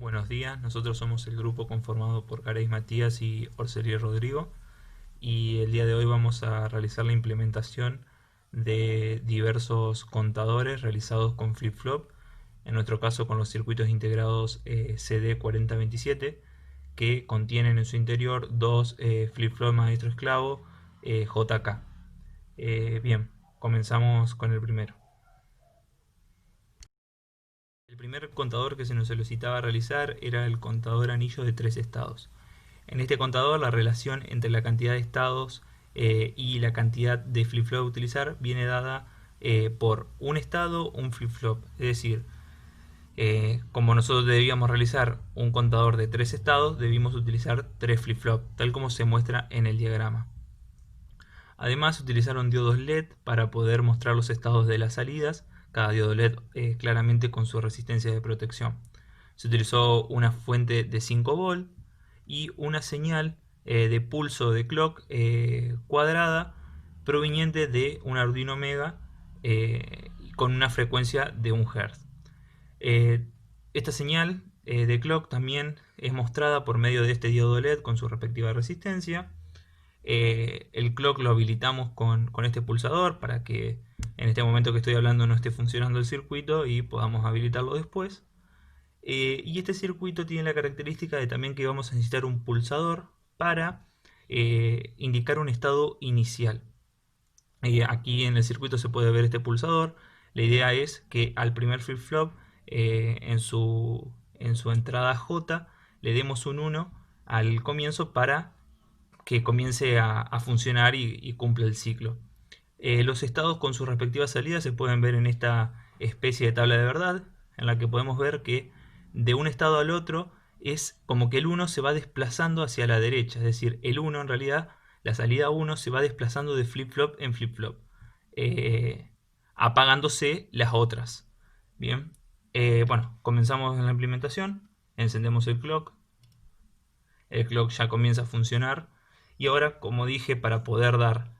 Buenos días, nosotros somos el grupo conformado por Careis Matías y Orseli Rodrigo y el día de hoy vamos a realizar la implementación de diversos contadores realizados con flip-flop, en nuestro caso con los circuitos integrados CD4027 que contienen en su interior dos flip-flop maestro esclavo JK. Bien, comenzamos con el primero. El primer contador que se nos solicitaba realizar era el contador anillo de 3 estados. En este contador la relación entre la cantidad de estados y la cantidad de flip-flop a utilizar viene dada por un estado, un flip-flop. Es decir, como nosotros debíamos realizar un contador de 3 estados, debimos utilizar 3 flip-flop, tal como se muestra en el diagrama. Además, se utilizaron diodos LED para poder mostrar los estados de las salidas, cada diodo LED claramente con su resistencia de protección. Se utilizó una fuente de 5 volt y una señal de pulso de clock cuadrada proveniente de un Arduino Mega con una frecuencia de 1 Hz. Esta señal de clock también es mostrada por medio de este diodo LED con su respectiva resistencia. El clock lo habilitamos con este pulsador para que en este momento que estoy hablando no esté funcionando el circuito y podamos habilitarlo después. Y este circuito tiene la característica de también que vamos a necesitar un pulsador para indicar un estado inicial. Aquí en el circuito se puede ver este pulsador. La idea es que al primer flip-flop en su entrada J le demos un 1 al comienzo para que comience a funcionar y cumpla el ciclo. Los estados con sus respectivas salidas se pueden ver en esta especie de tabla de verdad, en la que podemos ver que de un estado al otro es como que el 1 se va desplazando hacia la derecha, es decir, el 1 en realidad, la salida 1 se va desplazando de flip-flop en flip-flop, eh, apagándose las otras. Bien, bueno, comenzamos en la implementación, encendemos el clock ya comienza a funcionar y ahora, como dije, para poder dar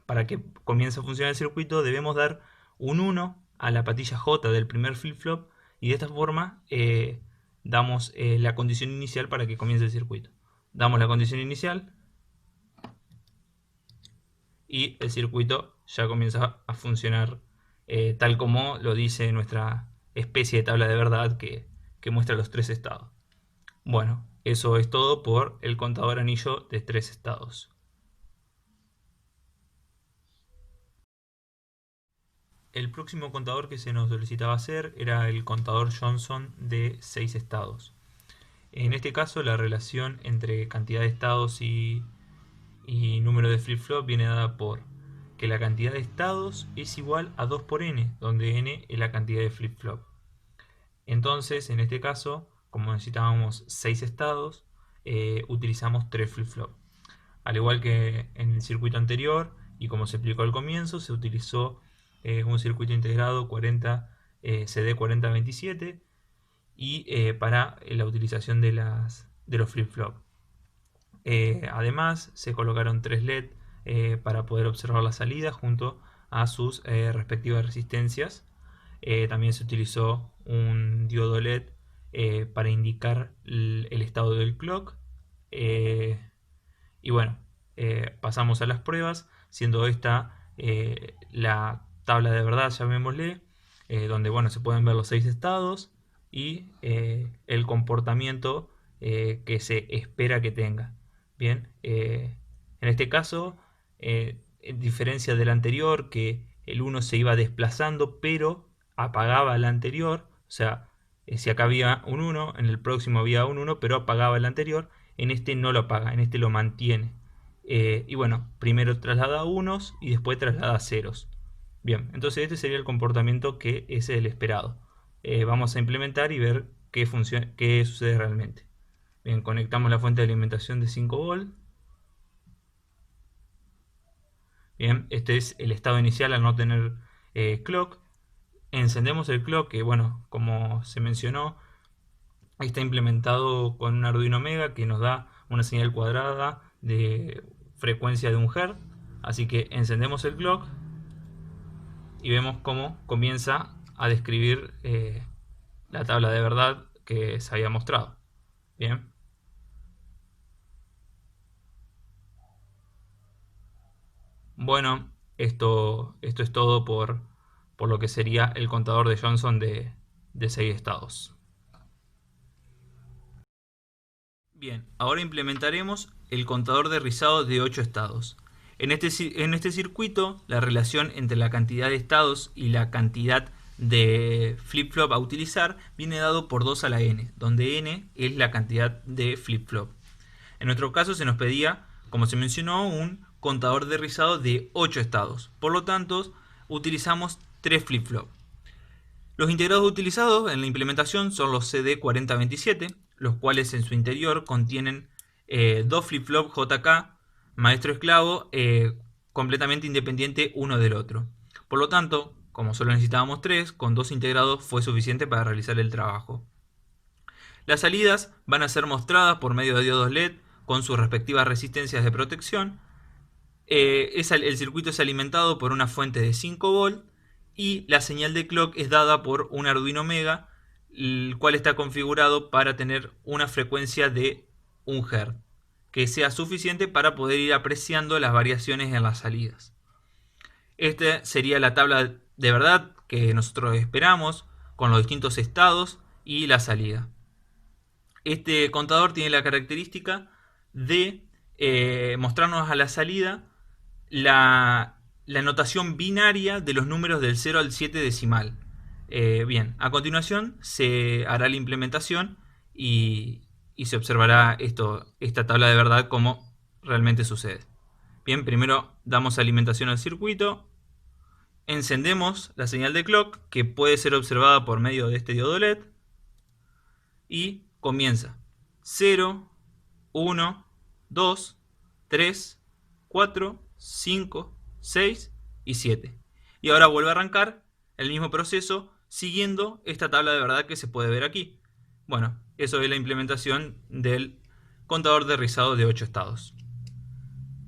para que comience a funcionar el circuito debemos dar un 1 a la patilla J del primer flip-flop y de esta forma damos la condición inicial para que comience el circuito. Damos la condición inicial y el circuito ya comienza a funcionar tal como lo dice nuestra especie de tabla de verdad que muestra los 3 estados. Bueno, eso es todo por el contador anillo de 3 estados. El próximo contador que se nos solicitaba hacer era el contador Johnson de 6 estados. En este caso la relación entre cantidad de estados y número de flip-flop viene dada por que la cantidad de estados es igual a 2 por n, donde n es la cantidad de flip-flop. Entonces, en este caso, como necesitábamos 6 estados, utilizamos 3 flip-flop. Al igual que en el circuito anterior, y como se explicó al comienzo, se utilizó un circuito integrado CD4027 y para la utilización de los flip-flop. Además, se colocaron 3 LED para poder observar la salida junto a sus respectivas resistencias. También se utilizó un diodo LED para indicar el estado del clock. Y bueno, pasamos a las pruebas, siendo esta la tabla de verdad, llamémosle, donde bueno, se pueden ver los 6 estados y el comportamiento que se espera que tenga. Bien, en este caso, en diferencia del anterior, que el 1 se iba desplazando, pero apagaba el anterior, o sea, si acá había un 1, en el próximo había un 1, pero apagaba el anterior, en este no lo apaga, en este lo mantiene. Y bueno, primero traslada unos y después traslada ceros. Bien, entonces este sería el comportamiento que es el esperado. Vamos a implementar y ver qué sucede realmente. Bien, conectamos la fuente de alimentación de 5 volt. Bien, este es el estado inicial al no tener clock. Encendemos el clock, que bueno, como se mencionó, está implementado con un Arduino Mega que nos da una señal cuadrada de frecuencia de 1 Hz. Así que encendemos el clock y vemos cómo comienza a describir la tabla de verdad que se había mostrado. Bien. Bueno, esto es todo por lo que sería el contador de Johnson de 6 estados. Bien, ahora implementaremos el contador de rizado de 8 estados. En este circuito, la relación entre la cantidad de estados y la cantidad de flip-flop a utilizar viene dado por 2 a la n, donde n es la cantidad de flip-flop. En nuestro caso se nos pedía, como se mencionó, un contador de rizado de 8 estados. Por lo tanto, utilizamos 3 flip-flop. Los integrados utilizados en la implementación son los CD4027, los cuales en su interior contienen 2 flip-flop JK, maestro-esclavo, completamente independiente uno del otro. Por lo tanto, como solo necesitábamos 3, con 2 integrados fue suficiente para realizar el trabajo. Las salidas van a ser mostradas por medio de diodos LED con sus respectivas resistencias de protección. El circuito es alimentado por una fuente de 5 volt y la señal de clock es dada por un Arduino Mega, el cual está configurado para tener una frecuencia de 1 Hz, que sea suficiente para poder ir apreciando las variaciones en las salidas. Esta sería la tabla de verdad que nosotros esperamos, con los distintos estados y la salida. Este contador tiene la característica de mostrarnos a la salida la notación binaria de los números del 0 al 7 decimal. Bien, a continuación se hará la implementación y se observará esta tabla de verdad como realmente sucede. Bien, primero damos alimentación al circuito, encendemos la señal de clock que puede ser observada por medio de este diodo LED y comienza 0, 1, 2, 3, 4, 5, 6 y 7. Y ahora vuelve a arrancar el mismo proceso siguiendo esta tabla de verdad que se puede ver aquí. Bueno, eso es la implementación del contador de rizado de 8 estados.